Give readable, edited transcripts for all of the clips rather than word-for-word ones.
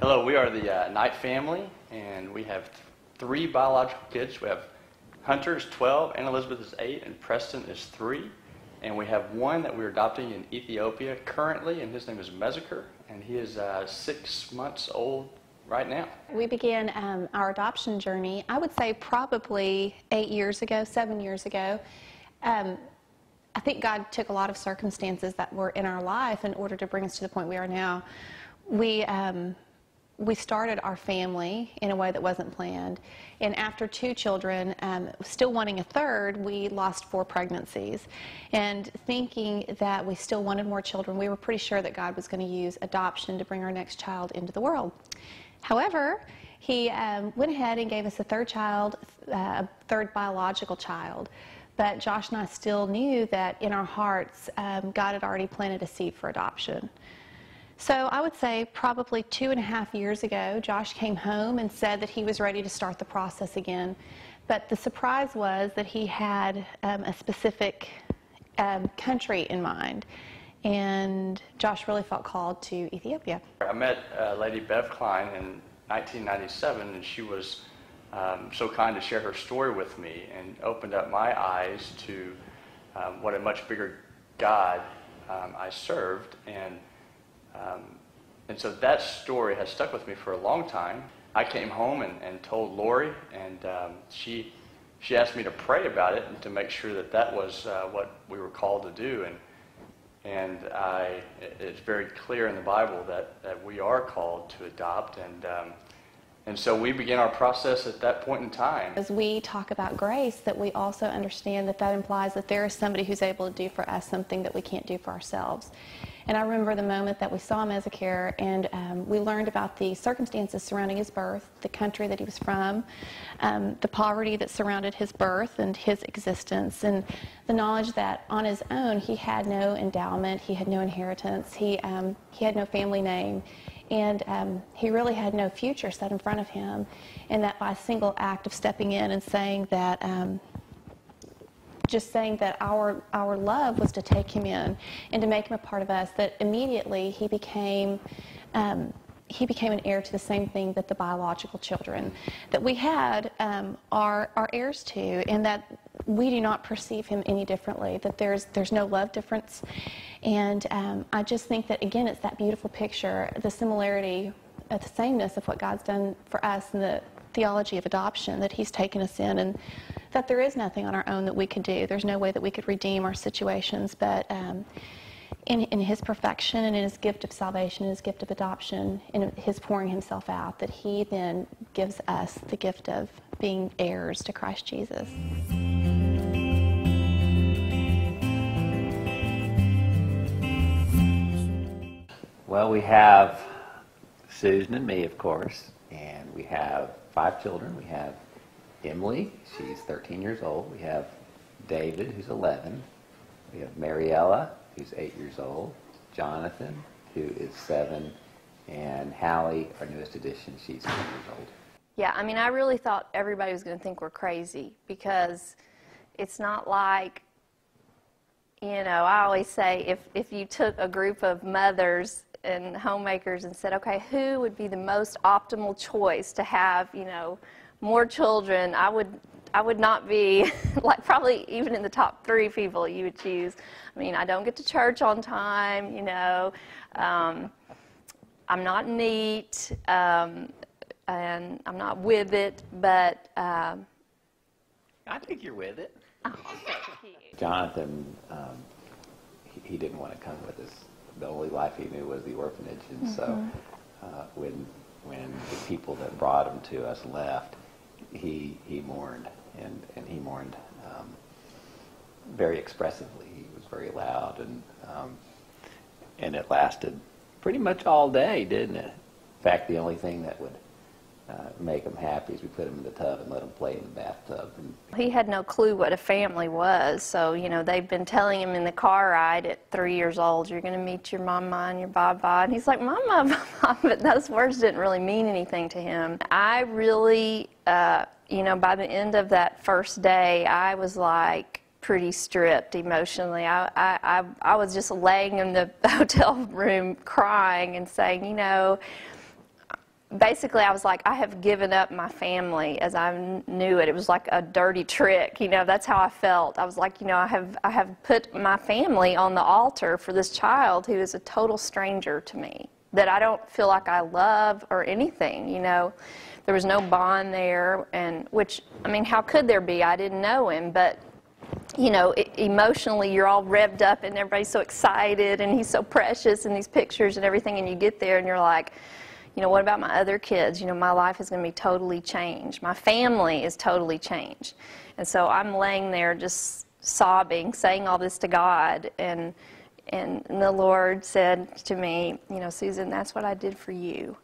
Hello, we are the Knight family, and we have three biological kids. We have Hunter is 12, and Elizabeth is 8, and Preston is 3. And we have one that we're adopting in Ethiopia currently, and his name is Mezaker, and he is 6 months old right now. We began our adoption journey, I would say probably 8 years ago, 7 years ago. I think God took a lot of circumstances that were in our life in order to bring us to the point we are now. We started our family in a way that wasn't planned, and after 2 children, still wanting a third, we lost 4 pregnancies. And thinking that we still wanted more children, we were pretty sure that God was going to use adoption to bring our next child into the world. However, He went ahead and gave us a third child, a third biological child. But Josh and I still knew that in our hearts, God had already planted a seed for adoption. So I would say probably 2.5 years ago, Josh came home and said that he was ready to start the process again. But the surprise was that he had a specific country in mind. And Josh really felt called to Ethiopia. I met Lady Bev Klein in 1997, and she was so kind to share her story with me and opened up my eyes to what a much bigger God I served. And so that story has stuck with me for a long time. I came home and told Lori, and she asked me to pray about it and to make sure that that was what we were called to do. And it's very clear in the Bible that we are called to adopt. And so we began our process at that point in time. As we talk about grace, that we also understand that that implies that there is somebody who's able to do for us something that we can't do for ourselves. And I remember the moment that we saw Mezaker, and we learned about the circumstances surrounding his birth, the country that he was from, the poverty that surrounded his birth and his existence, and the knowledge that on his own he had no endowment, he had no inheritance, he had no family name, and he really had no future set in front of him. And that by a single act of stepping in and saying that just saying that our love was to take him in and to make him a part of us, that immediately he became an heir to the same thing that the biological children that we had are heirs to, and that we do not perceive him any differently, that there's no love difference. And I just think that, again, it's that beautiful picture, the similarity, the sameness of what God's done for us in the theology of adoption, that He's taken us in, and that there is nothing on our own that we could do. There's no way that we could redeem our situations, but in His perfection and in His gift of salvation, His gift of adoption, in His pouring Himself out, that He then gives us the gift of being heirs to Christ Jesus. Well, we have Susan and me, of course, and we have 5 children. We have Emily, she's 13 years old. We have David, who's 11. We have Mariella, who's 8 years old. Jonathan, who is 7. And Hallie, our newest addition, she's 10 years old. Yeah, I mean, I really thought everybody was going to think we're crazy, because it's not like, you know, I always say if you took a group of mothers and homemakers and said, okay, who would be the most optimal choice to have, you know, more children, I would not be, like, probably even in the top 3 people you would choose. I mean, I don't get to church on time, you know, I'm not neat, and I'm not with it, but I think you're with it. Oh, thank you. Jonathan, he didn't want to come with us. The only life he knew was the orphanage, and so when the people that brought him to us left, he mourned, and he mourned very expressively. He was very loud, and it lasted pretty much all day, didn't it? In fact, the only thing that would make him happy is we put him in the tub and let him play in the bathtub. And he had no clue what a family was, so, you know, they've been telling him in the car ride at 3 years old, you're going to meet your mama and your baba, and he's like, mama, mama, but those words didn't really mean anything to him. I really, you know, by the end of that first day, I was like pretty stripped emotionally. I was just laying in the hotel room crying and saying, you know, basically I was like, I have given up my family as I knew it. It was like a dirty trick, you know. That's how I felt. I was like, you know, I have put my family on the altar for this child who is a total stranger to me, that I don't feel like I love or anything, you know. There was no bond there, and which, I mean, how could there be? I didn't know him, but you know, emotionally you're all revved up and everybody's so excited and he's so precious in these pictures and everything, and you get there and you're like, you know, what about my other kids? You know, my life is going to be totally changed. My family is totally changed. And so I'm laying there just sobbing, saying all this to God, and the Lord said to me, you know, Susan, that's what I did for you.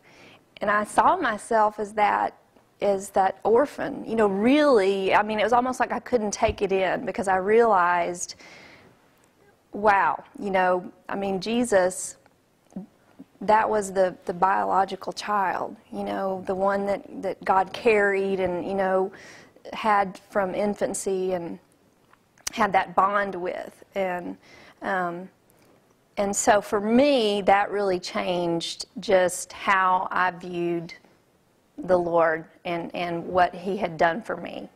And I saw myself as that orphan, you know, really. I mean, it was almost like I couldn't take it in, because I realized, wow, you know, I mean, Jesus, that was the biological child, you know, the one that God carried and, you know, had from infancy and had that bond with. And so for me, that really changed just how I viewed the Lord and what he had done for me,